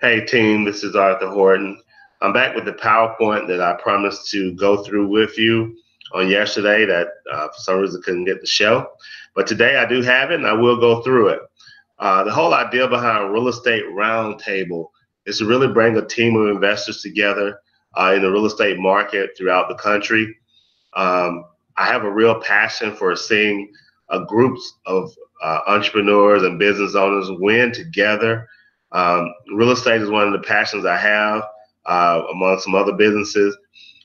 Hey team, this is Arthur Horton. I'm back with the PowerPoint that I promised to go through with you on yesterday that for some reason couldn't get the show. But today I do have it and I will go through it. The whole idea behind Real Estate Roundtable is to really bring a team of investors together in the real estate market throughout the country. Um, I have a real passion for seeing groups of entrepreneurs and business owners win together. Real estate is one of the passions I have among some other businesses.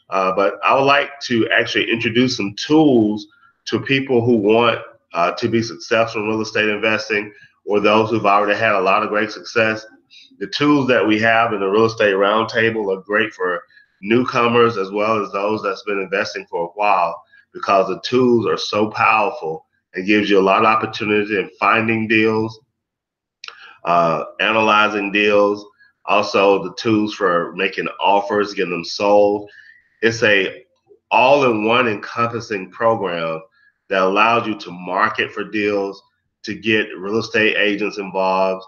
But I would like to actually introduce some tools to people who want to be successful in real estate investing or those who've already had a lot of great success. The tools that we have in the Real Estate Roundtable are great for newcomers as well as those that's been investing for a while because the tools are so powerful and gives you a lot of opportunity in finding deals, analyzing deals, also the tools for making offers, getting them sold. It's a all-in-one encompassing program that allows you to market for deals, to get real estate agents involved,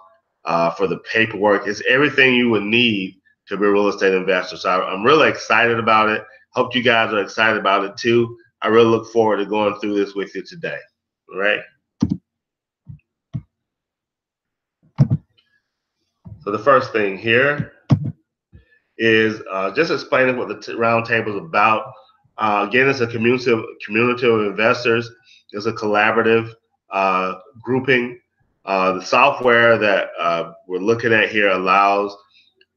for the paperwork. It's everything you would need to be a real estate investor. So I'm really excited about it. Hope you guys are excited about it too. I really look forward to going through this with you today. All right. So the first thing here is just explaining what the roundtable is about. Again, it's a community of investors. It's a collaborative grouping. The software that we're looking at here allows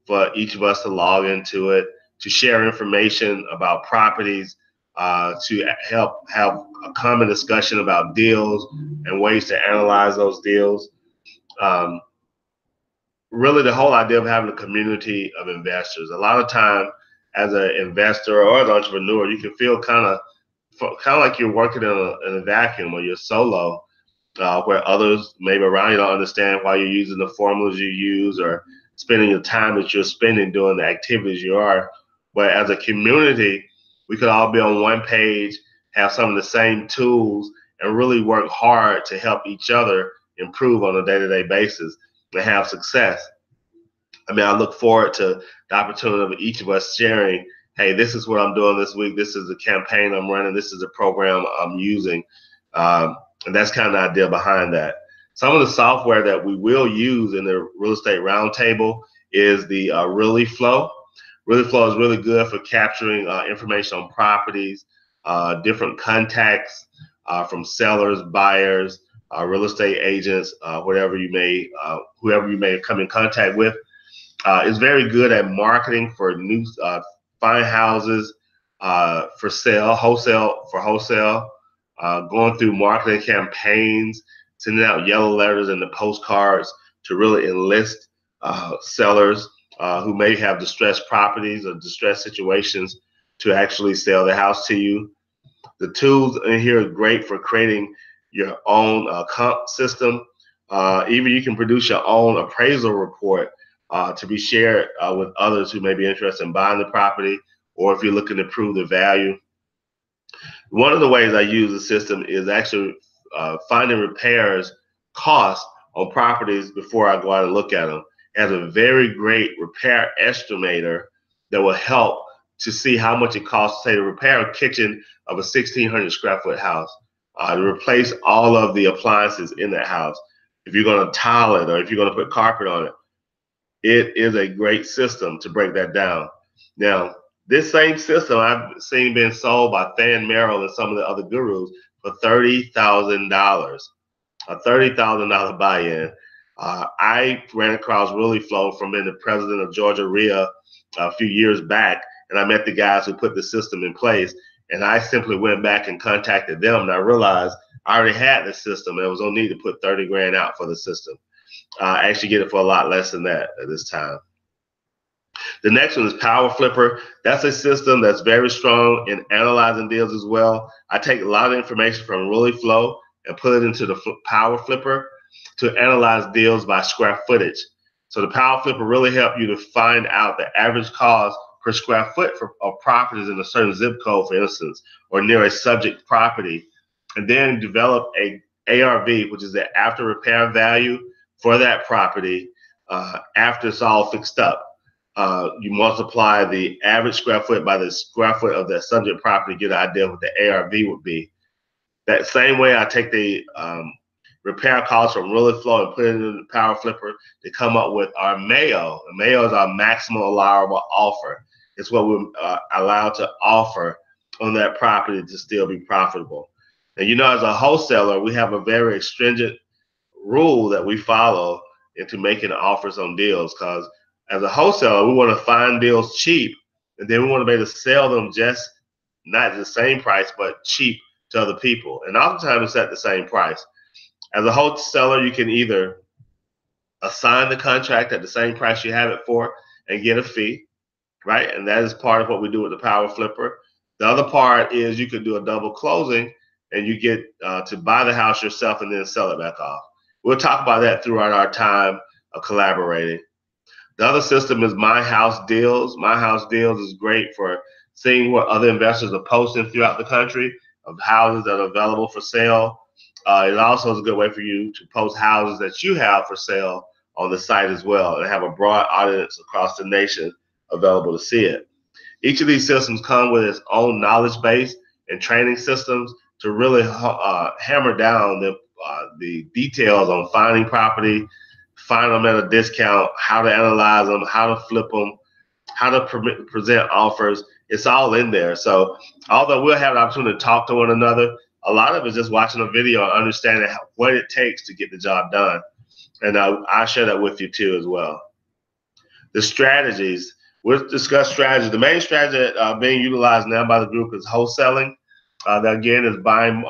for each of us to log into it, to share information about properties, to help have a common discussion about deals and ways to analyze those deals. Um, Really, the whole idea of having a community of investors. A lot of time, as an investor or an entrepreneur, you can feel kind of like you're working in a vacuum or you're solo, where others maybe around you don't understand why you're using the formulas you use or spending the time that you're spending doing the activities you are. But as a community, we could all be on one page, have some of the same tools, and really work hard to help each other improve on a day-to-day basis and have success. I mean, I look forward to the opportunity of each of us sharing, hey, this is what I'm doing this week. This is the campaign I'm running. This is the program I'm using. And that's kind of the idea behind that. Some of the software that we will use in the Real Estate Roundtable is the Really Flow. Really Flow is really good for capturing information on properties, different contacts from sellers, buyers, real estate agents, whoever you may come in contact with. Is very good at marketing for new fine houses for sale, wholesale, going through marketing campaigns, sending out yellow letters and the postcards to really enlist sellers who may have distressed properties or distressed situations to actually sell the house to you. The tools in here are great for creating your own comp system. Even you can produce your own appraisal report to be shared with others who may be interested in buying the property, or if you're looking to prove the value. One of the ways I use the system is actually finding repairs costs on properties before I go out and look at them. It has a very great repair estimator that will help to see how much it costs, say, to repair a kitchen of a 1,600 square foot house, to replace all of the appliances in that house. If you're going to tile it or if you're going to put carpet on it, it is a great system to break that down. Now, this same system I've seen being sold by Fan Merrill and some of the other gurus for $30,000, a $30,000 buy-in. I ran across Really Flow from being the president of Georgia REA a few years back, and I met the guys who put the system in place. And I simply went back and contacted them, and I realized I already had the system, and it was no need to put 30 grand out for the system. I actually get it for a lot less than that at this time. The next one is Power Flipper. That's a system that's very strong in analyzing deals as well. I take a lot of information from Really Flow and put it into the Power Flipper to analyze deals by square footage. So the Power Flipper really helps you to find out the average cost per square foot of properties in a certain zip code, for instance, or near a subject property, and then develop a ARV, which is the after repair value for that property, after it's all fixed up. You multiply the average square foot by the square foot of the subject property to get an idea of what the ARV would be. That same way, I take the repair costs from Really Flow and put it in the Power Flipper to come up with our Mayo. And Mayo is our maximum allowable offer. It's what we're allowed to offer on that property to still be profitable. And you know, as a wholesaler, we have a very stringent rule that we follow into making offers on deals, because as a wholesaler, we want to find deals cheap, and then we want to be able to sell them just not the same price, but cheap to other people. And oftentimes it's at the same price. As a wholesaler, you can either assign the contract at the same price you have it for and get a fee, right? And that is part of what we do with the Power Flipper. The other part is you could do a double closing and you get to buy the house yourself and then sell it back off. We'll talk about that throughout our time of collaborating. The other system is My House Deals. My House Deals is great for seeing what other investors are posting throughout the country of houses that are available for sale. It also is a good way for you to post houses that you have for sale on the site as well, and have a broad audience across the nation available to see it. Each of these systems come with its own knowledge base and training systems to really hammer down the details on finding property, find them at a discount, how to analyze them, how to flip them, how to present offers. It's all in there. So although we'll have an opportunity to talk to one another, a lot of it is just watching a video and understanding what it takes to get the job done. And I'll share that with you too as well. The strategies, we'll discuss strategies. The main strategy being utilized now by the group is wholesaling. That again is buying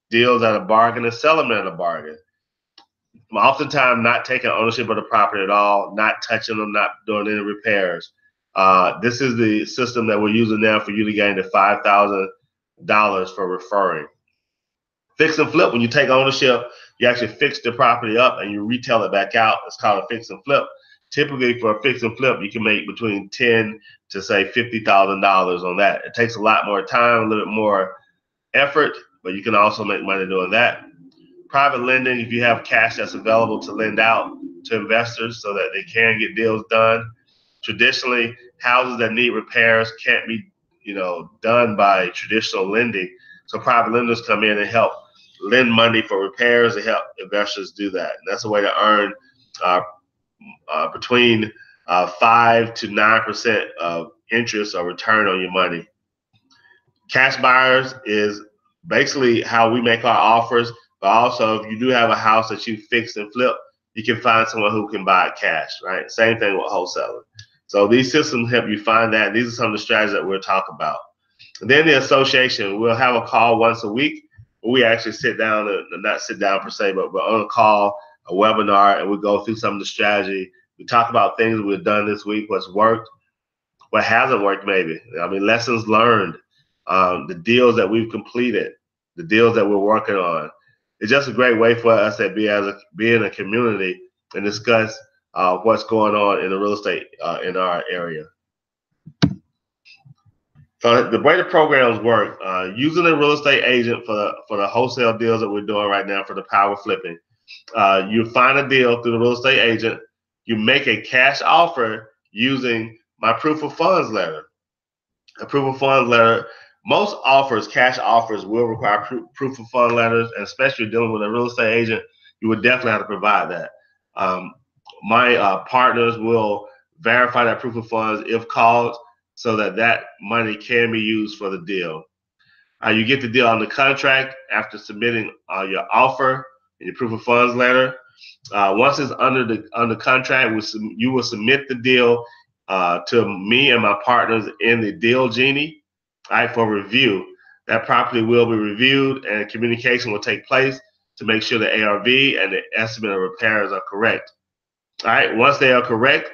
deals at a bargain and selling them at a bargain. Oftentimes not taking ownership of the property at all, not touching them, not doing any repairs. This is the system that we're using now for you to gain the $5,000 for referring. Fix and flip, when you take ownership, you actually fix the property up and you retail it back out. It's called a fix and flip. Typically for a fix and flip, you can make between $10,000 to say $50,000 on that. It takes a lot more time, a little bit more effort, but you can also make money doing that. Private lending, if you have cash that's available to lend out to investors so that they can get deals done. Traditionally, houses that need repairs can't be, done by traditional lending. So private lenders come in and help lend money for repairs and help investors do that. And that's a way to earn between 5 to 9% of interest or return on your money. Cash buyers is basically how we make our offers, but also if you do have a house that you fix and flip, you can find someone who can buy it cash, right? Same thing with wholesaling. So these systems help you find that. These are some of the strategies that we'll talk about. And then the association, we'll have a call once a week where we actually sit down, not sit down per se, but we're on a call, a webinar, and we go through some of the strategy. We talk about things we've done this week, what's worked, what hasn't worked maybe. Lessons learned, the deals that we've completed, the deals that we're working on. It's just a great way for us to be in a community and discuss what's going on in the real estate in our area. So the way the programs work, using a real estate agent for the wholesale deals that we're doing right now for the power flipping, you find a deal through the real estate agent, you make a cash offer using my proof of funds letter. A proof of funds letter, most offers, cash offers, will require proof of fund letters, and especially dealing with a real estate agent, you would definitely have to provide that. My partners will verify that proof of funds if called, so that money can be used for the deal. You get the deal on the contract after submitting your offer and your proof of funds letter. Once it's under contract, you will submit the deal to me and my partners in the Deal Genie, right, for review. That property will be reviewed and communication will take place to make sure the ARV and the estimate of repairs are correct. All right, once they are correct,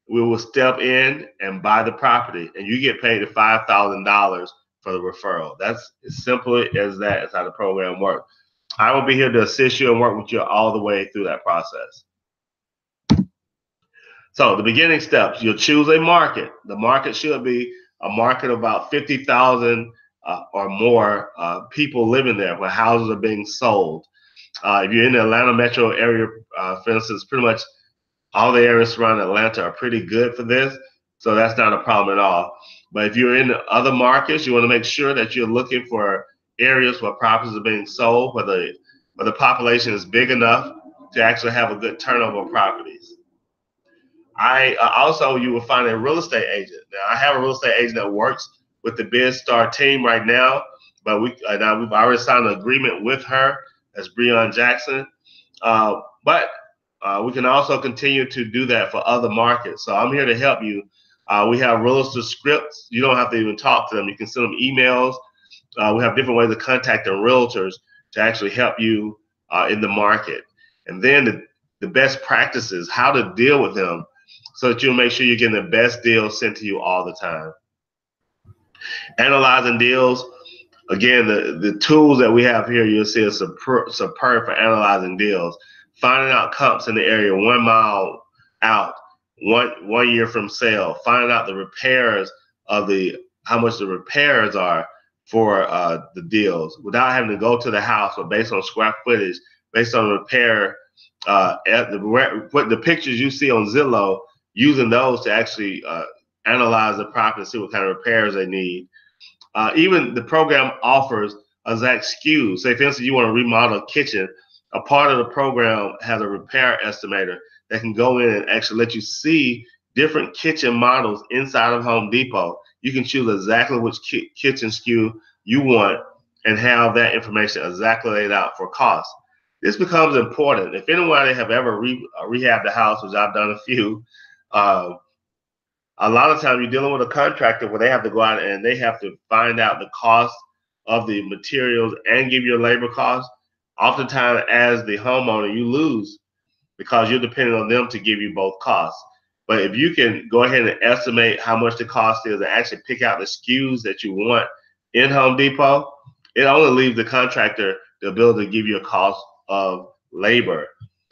we will step in and buy the property, and you get paid the $5,000 for the referral. That's as simple as that. Is how the program works. I will be here to assist you and work with you all the way through that process. So the beginning steps, you'll choose a market. The market should be a market of about 50,000 or more people living there where houses are being sold. If you're in the Atlanta metro area, for instance, pretty much All the areas surrounding Atlanta are pretty good for this, so that's not a problem at all. But if you're in other markets, you want to make sure that you're looking for areas where properties are being sold, where the population is big enough to actually have a good turnover of properties. Also, you will find a real estate agent. Now, I have a real estate agent that works with the BidStar team right now, but we've already signed an agreement with her. That's Breon Jackson. But we can also continue to do that for other markets. So I'm here to help you. We have realtor scripts. You don't have to even talk to them. You can send them emails. We have different ways of contacting realtors to actually help you in the market. And then the best practices, how to deal with them so that you'll make sure you're getting the best deal sent to you all the time. Analyzing deals. Again, the tools that we have here, you'll see are superb for analyzing deals. Finding out comps in the area 1 mile out, one year from sale. Finding out the repairs of how much the repairs are for the deals without having to go to the house, but based on square footage, based on repair, the pictures you see on Zillow, using those to actually analyze the property and see what kind of repairs they need. Even the program offers exact SKUs. Say, for instance, you want to remodel a kitchen. A part of the program has a repair estimator that can go in and actually let you see different kitchen models inside of Home Depot. You can choose exactly which kitchen SKU you want and have that information exactly laid out for cost. This becomes important. If anyone have ever rehabbed the house, which I've done a few, a lot of times you're dealing with a contractor where they have to go out and they have to find out the cost of the materials and give you a labor cost. Oftentimes, as the homeowner, you lose because you're depending on them to give you both costs. But if you can go ahead and estimate how much the cost is and actually pick out the SKUs that you want in Home Depot, it only leaves the contractor the ability to give you a cost of labor,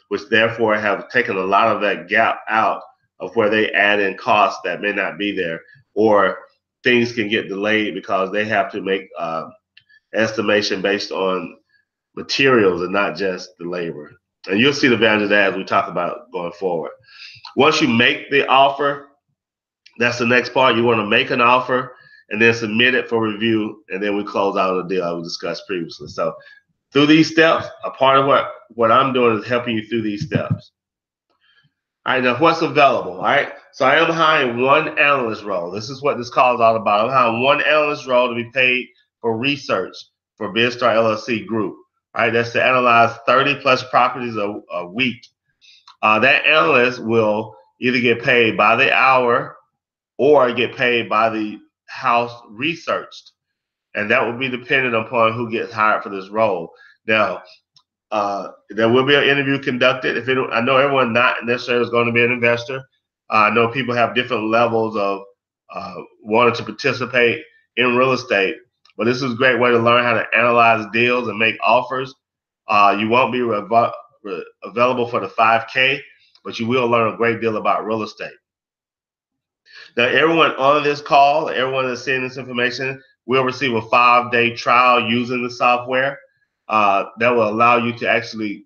which therefore have taken a lot of that gap out of where they add in costs that may not be there, or things can get delayed because they have to make estimation based on materials and not just the labor. And you'll see the value of that as we talk about going forward. Once you make the offer, that's the next part. You want to make an offer and then submit it for review, and then we close out the deal as we discussed previously. So through these steps, a part of what I'm doing is helping you through these steps. All right, now what's available? All right, so I am hiring one analyst role. This is what this call is all about. I'm hiring one analyst role to be paid for research for BidStar LLC Group. All right, that's to analyze 30 plus properties a week. That analyst will either get paid by the hour or get paid by the house researched, and that will be dependent upon who gets hired for this role. Now, there will be an interview conducted. I know everyone not necessarily is going to be an investor. I know people have different levels of wanting to participate in real estate, but this is a great way to learn how to analyze deals and make offers. You won't be available for the 5K, but you will learn a great deal about real estate. Now, everyone on this call, everyone that's seeing this information, will receive a 5-day trial using the software. That will allow you to actually,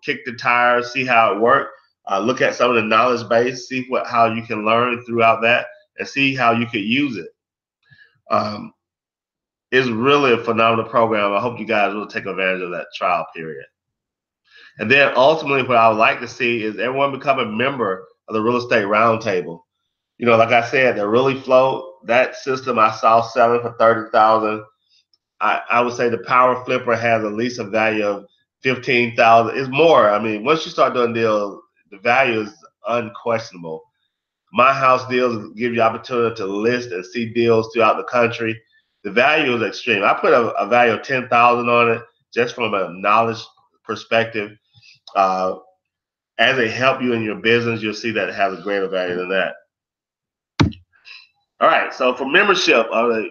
kick the tires, see how it works, look at some of the knowledge base, see how you can learn throughout that, and see how you could use it. It's really a phenomenal program. I hope you guys will take advantage of that trial period. And then ultimately, what I would like to see is everyone become a member of the Real Estate Roundtable. Like I said, the Really Flow, that system I saw selling for $30,000. I would say the Power Flipper has at least a value of $15,000. It's more. I mean, once you start doing deals, the value is unquestionable. My house deals give you opportunity to list and see deals throughout the country. The value is extreme. I put a value of $10,000 on it just from a knowledge perspective. As they help you in your business, you'll see that it has a greater value than that. All right, so for membership of the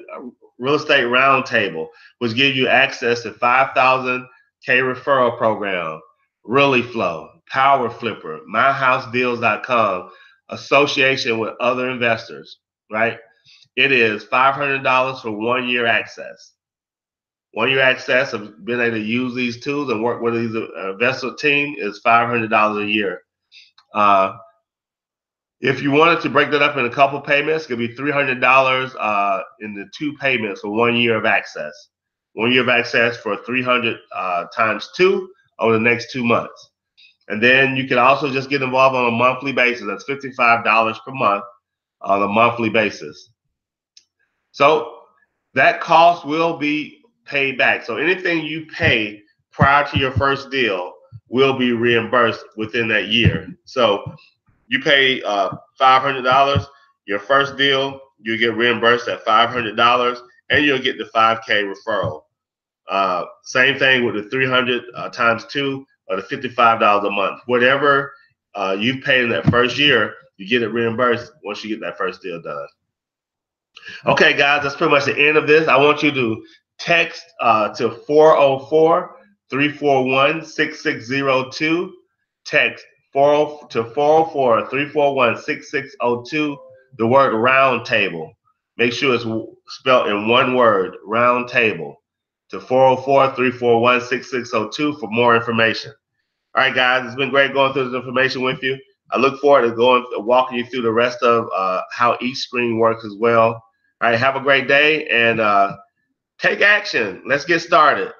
Real Estate Roundtable, which gives you access to 5,000K referral program, Really Flow, Power Flipper, MyHouseDeals.com, association with other investors, right? It is $500 for 1 year access. 1 year access of being able to use these tools and work with these investor team is $500 a year. If you wanted to break that up in a couple payments, it could be $300 in the 2 payments for 1 year of access. 1 year of access for 300 times 2 over the next 2 months. And then you can also just get involved on a monthly basis. That's $55 per month on a monthly basis. So that cost will be paid back. So anything you pay prior to your first deal will be reimbursed within that year. So you pay $500, your first deal, you get reimbursed at $500, and you'll get the 5K referral. Same thing with the 300 times 2 or the $55 a month. Whatever you pay in that first year, you get it reimbursed once you get that first deal done. Okay, guys, that's pretty much the end of this. I want you to text to 404-341-6602. Text to 404-341-6602, the word roundtable. Make sure it's spelled in one word, roundtable, to 404-341-6602 for more information. All right, guys, it's been great going through this information with you. I look forward to walking you through the rest of how each screen works as well. All right, have a great day and take action. Let's get started.